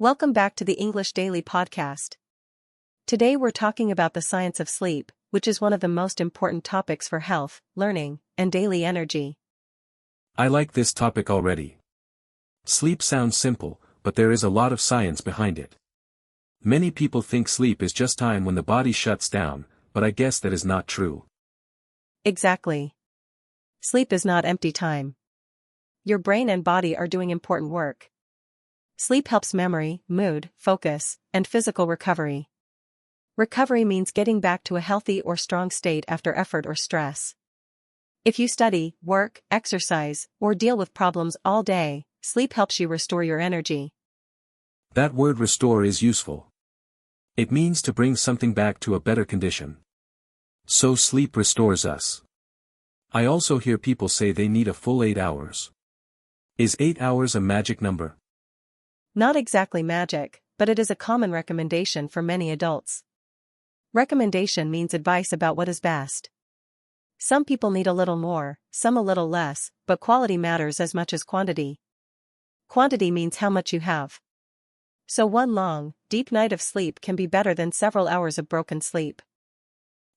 Welcome back to the English Daily Podcast. Today we're talking about the science of sleep, which is one of the most important topics for health, learning, and daily energy. I like this topic already. Sleep sounds simple, but there is a lot of science behind it. Many people think sleep is just time when the body shuts down, but I guess that is not true. Exactly. Sleep is not empty time. Your brain and body are doing important work. Sleep helps memory, mood, focus, and physical recovery. Recovery means getting back to a healthy or strong state after effort or stress. If you study, work, exercise, or deal with problems all day, sleep helps you restore your energy. That word restore is useful. It means to bring something back to a better condition. So sleep restores us. I also hear people say they need a full 8 hours. Is 8 hours a magic number? Not exactly magic, but it is a common recommendation for many adults. Recommendation means advice about what is best. Some people need a little more, some a little less, but quality matters as much as quantity. Quantity means how much you have. So one long, deep night of sleep can be better than several hours of broken sleep.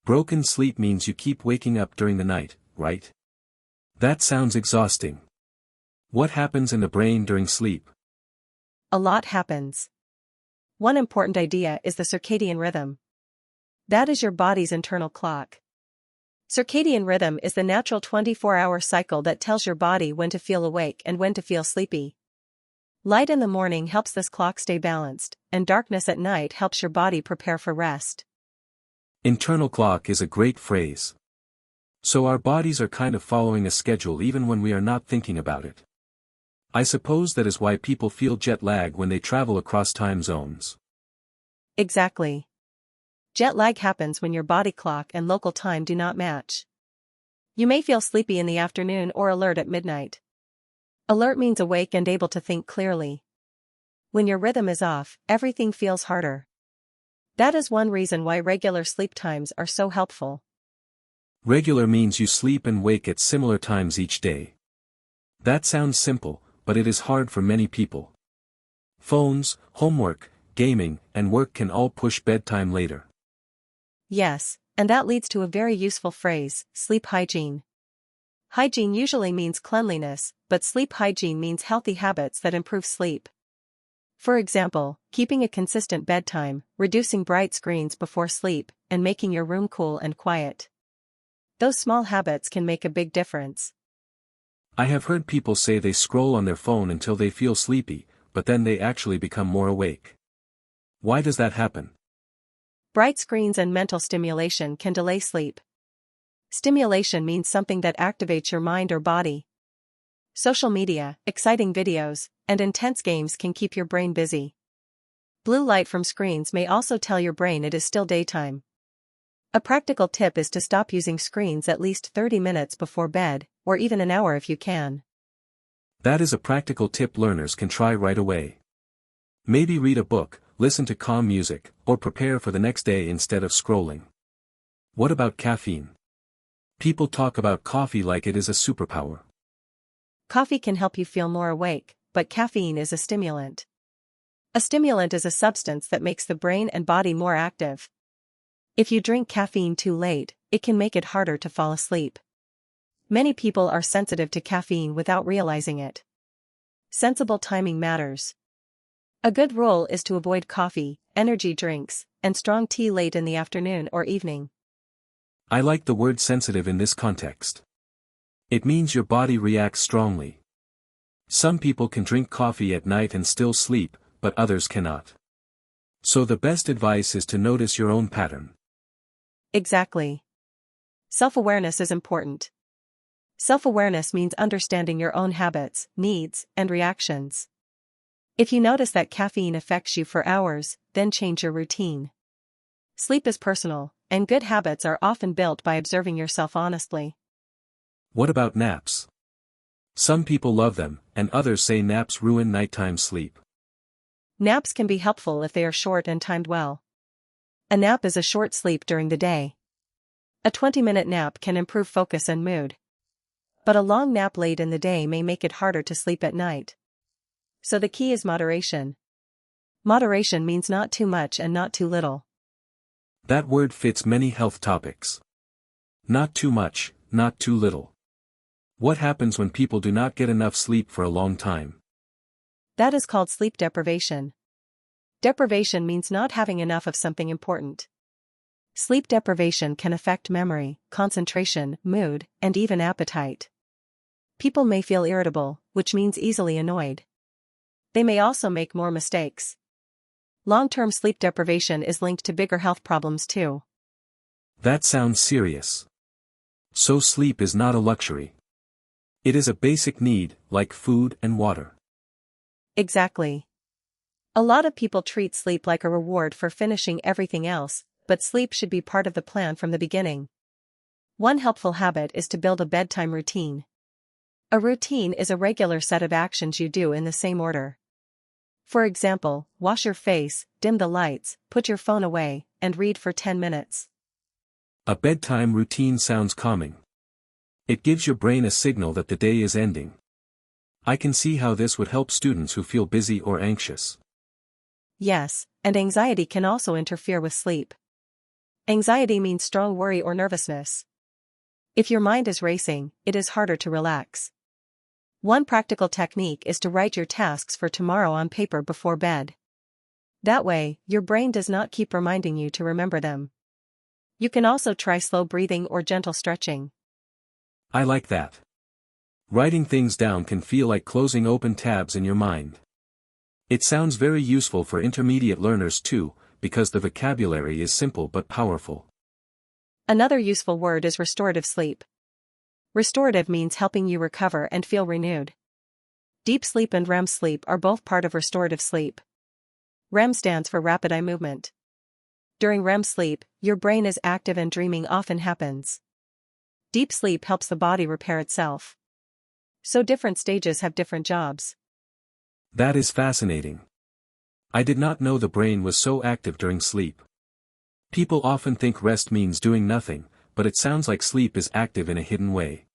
Broken sleep means you keep waking up during the night, right? That sounds exhausting. What happens in the brain during sleep? A lot happens. One important idea is the circadian rhythm. That is your body's internal clock. Circadian rhythm is the natural 24-hour cycle that tells your body when to feel awake and when to feel sleepy. Light in the morning helps this clock stay balanced, and darkness at night helps your body prepare for rest. Internal clock is a great phrase. So our bodies are kind of following a schedule even when we are not thinking about it. I suppose that is why people feel jet lag when they travel across time zones. Exactly. Jet lag happens when your body clock and local time do not match. You may feel sleepy in the afternoon or alert at midnight. Alert means awake and able to think clearly. When your rhythm is off, everything feels harder. That is one reason why regular sleep times are so helpful. Regular means you sleep and wake at similar times each day. That sounds simple, but it is hard for many people. Phones, homework, gaming, and work can all push bedtime later. Yes, and that leads to a very useful phrase, sleep hygiene. Hygiene usually means cleanliness, but sleep hygiene means healthy habits that improve sleep. For example, keeping a consistent bedtime, reducing bright screens before sleep, and making your room cool and quiet. Those small habits can make a big difference. I have heard people say they scroll on their phone until they feel sleepy, but then they actually become more awake. Why does that happen? Bright screens and mental stimulation can delay sleep. Stimulation means something that activates your mind or body. Social media, exciting videos, and intense games can keep your brain busy. Blue light from screens may also tell your brain it is still daytime. A practical tip is to stop using screens at least 30 minutes before bed, or even an hour if you can. That is a practical tip learners can try right away. Maybe read a book, listen to calm music, or prepare for the next day instead of scrolling. What about caffeine? People talk about coffee like it is a superpower. Coffee can help you feel more awake, but caffeine is a stimulant. A stimulant is a substance that makes the brain and body more active. If you drink caffeine too late, it can make it harder to fall asleep. Many people are sensitive to caffeine without realizing it. Sensible timing matters. A good rule is to avoid coffee, energy drinks, and strong tea late in the afternoon or evening. I like the word sensitive in this context. It means your body reacts strongly. Some people can drink coffee at night and still sleep, but others cannot. So the best advice is to notice your own pattern. Exactly. Self-awareness is important. Self-awareness means understanding your own habits, needs, and reactions. If you notice that caffeine affects you for hours, then change your routine. Sleep is personal, and good habits are often built by observing yourself honestly. What about naps? Some people love them, and others say naps ruin nighttime sleep. Naps can be helpful if they are short and timed well. A nap is a short sleep during the day. A 20-minute nap can improve focus and mood. But a long nap late in the day may make it harder to sleep at night. So the key is moderation. Moderation means not too much and not too little. That word fits many health topics. Not too much, not too little. What happens when people do not get enough sleep for a long time? That is called sleep deprivation. Deprivation means not having enough of something important. Sleep deprivation can affect memory, concentration, mood, and even appetite. People may feel irritable, which means easily annoyed. They may also make more mistakes. Long-term sleep deprivation is linked to bigger health problems too. That sounds serious. So sleep is not a luxury. It is a basic need, like food and water. Exactly. A lot of people treat sleep like a reward for finishing everything else, but sleep should be part of the plan from the beginning. One helpful habit is to build a bedtime routine. A routine is a regular set of actions you do in the same order. For example, wash your face, dim the lights, put your phone away, and read for 10 minutes. A bedtime routine sounds calming. It gives your brain a signal that the day is ending. I can see how this would help students who feel busy or anxious. Yes, and anxiety can also interfere with sleep. Anxiety means strong worry or nervousness. If your mind is racing, it is harder to relax. One practical technique is to write your tasks for tomorrow on paper before bed. That way, your brain does not keep reminding you to remember them. You can also try slow breathing or gentle stretching. I like that. Writing things down can feel like closing open tabs in your mind. It sounds very useful for intermediate learners too, because the vocabulary is simple but powerful. Another useful word is restorative sleep. Restorative means helping you recover and feel renewed. Deep sleep and REM sleep are both part of restorative sleep. REM stands for rapid eye movement. During REM sleep, your brain is active and dreaming often happens. Deep sleep helps the body repair itself. So different stages have different jobs. That is fascinating. I did not know the brain was so active during sleep. People often think rest means doing nothing, but it sounds like sleep is active in a hidden way.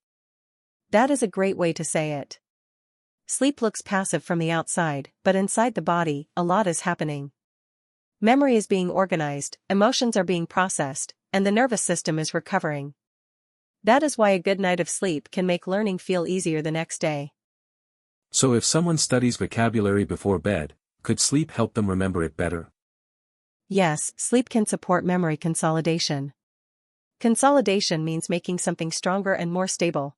That is a great way to say it. Sleep looks passive from the outside, but inside the body, a lot is happening. Memory is being organized, emotions are being processed, and the nervous system is recovering. That is why a good night of sleep can make learning feel easier the next day. So if someone studies vocabulary before bed, could sleep help them remember it better? Yes, sleep can support memory consolidation. Consolidation means making something stronger and more stable.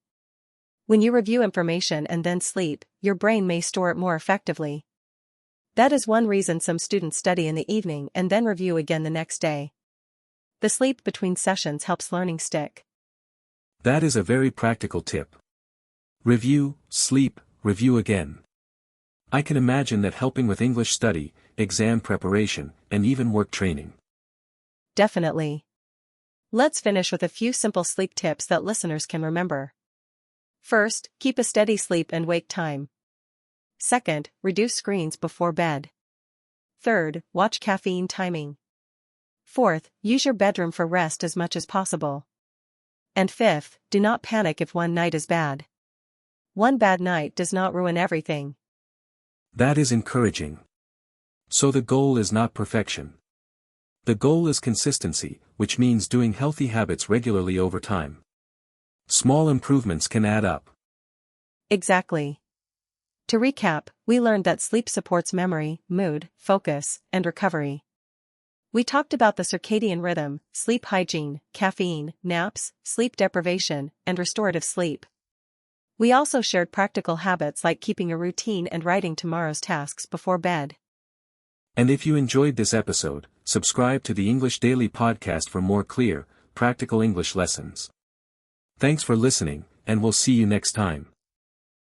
When you review information and then sleep, your brain may store it more effectively. That is one reason some students study in the evening and then review again the next day. The sleep between sessions helps learning stick. That is a very practical tip. Review, sleep, review again. I can imagine that helping with English study, exam preparation, and even work training. Definitely. Let's finish with a few simple sleep tips that listeners can remember. First, keep a steady sleep and wake time. Second, reduce screens before bed. Third, watch caffeine timing. Fourth, use your bedroom for rest as much as possible. And fifth, do not panic if one night is bad. One bad night does not ruin everything. That is encouraging. So the goal is not perfection. The goal is consistency, which means doing healthy habits regularly over time. Small improvements can add up. Exactly. To recap, we learned that sleep supports memory, mood, focus, and recovery. We talked about the circadian rhythm, sleep hygiene, caffeine, naps, sleep deprivation, and restorative sleep. We also shared practical habits like keeping a routine and writing tomorrow's tasks before bed. And if you enjoyed this episode, subscribe to the English Daily Podcast for more clear, practical English lessons. Thanks for listening, and we'll see you next time.